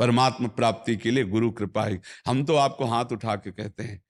परमात्मा प्राप्ति के लिए गुरु कृपा ही। हम तो आपको हाथ उठा के कहते हैं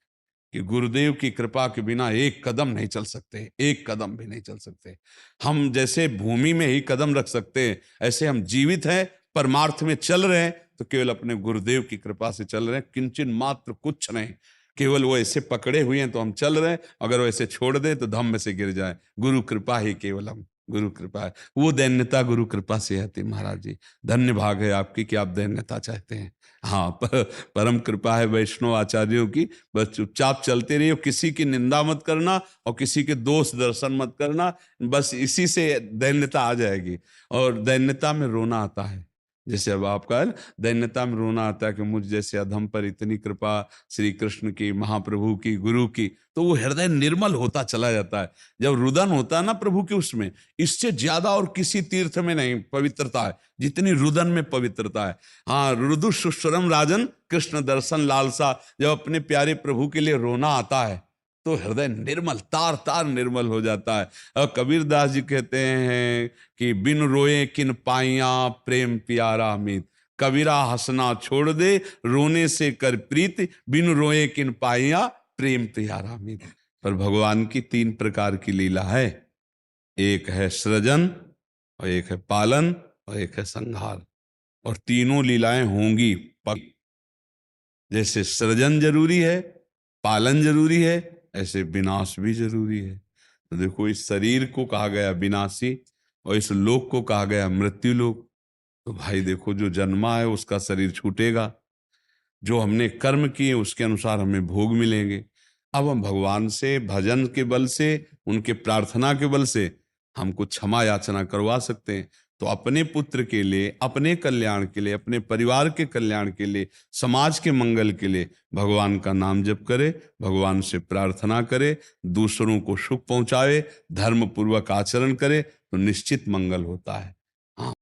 कि गुरुदेव की कृपा के बिना एक कदम नहीं चल सकते, एक कदम भी नहीं चल सकते। हम जैसे भूमि में ही कदम रख सकते हैं, ऐसे हम जीवित हैं, परमार्थ में चल रहे हैं तो केवल अपने गुरुदेव की कृपा से चल रहे हैं, किंचन मात्र कुछ नहीं। केवल वो ऐसे पकड़े हुए हैं तो हम चल रहे हैं, अगर वो ऐसे छोड़ दें तो धम्म से गिर जाए। गुरु कृपा ही केवल हम, गुरु कृपा है, वो दैन्यता गुरु कृपा से आती। महाराज जी धन्य भाग है आपकी कि आप दैन्यता चाहते हैं। हाँ, परम कृपा है वैष्णव आचार्यों की। बस चुपचाप चलते रहिए, किसी की निंदा मत करना और किसी के दोष दर्शन मत करना, बस इसी से दैन्यता आ जाएगी। और दैन्यता में रोना आता है, जैसे अब आपका दैन्यता में रोना आता है कि मुझ जैसे अधम पर इतनी कृपा श्री कृष्ण की, महाप्रभु की, गुरु की, तो वो हृदय निर्मल होता चला जाता है। जब रुदन होता है ना प्रभु के, उसमें इससे ज्यादा और किसी तीर्थ में नहीं पवित्रता है जितनी रुदन में पवित्रता है। हाँ, रुदु सुश्रम राजन कृष्ण दर्शन लालसा, जब अपने प्यारे प्रभु के लिए रोना आता है तो हृदय निर्मल, तार तार निर्मल हो जाता है। और कबीर दास जी कहते हैं कि बिन रोए किन पाइया प्रेम प्यारा अमित, कबीरा हंसना छोड़ दे रोने से कर प्रीत, बिन रोए किन पाइया प्रेम प्यारा अमित। पर भगवान की तीन प्रकार की लीला है, एक है सृजन और एक है पालन और एक है संहार। और तीनों लीलाएं होंगी। जैसे सृजन जरूरी है, पालन जरूरी है, ऐसे विनाश भी जरूरी है। तो देखो, इस शरीर को कहा गया विनाशी और इस लोक को कहा गया मृत्यु लोक। तो भाई देखो, जो जन्मा है उसका शरीर छूटेगा, जो हमने कर्म किए उसके अनुसार हमें भोग मिलेंगे। अब हम भगवान से भजन के बल से, उनके प्रार्थना के बल से हमको क्षमा याचना करवा सकते हैं। तो अपने पुत्र के लिए, अपने कल्याण के लिए, अपने परिवार के कल्याण के लिए, समाज के मंगल के लिए भगवान का नाम जप करे, भगवान से प्रार्थना करे, दूसरों को सुख पहुंचावे, धर्म पूर्वक आचरण करे तो निश्चित मंगल होता है।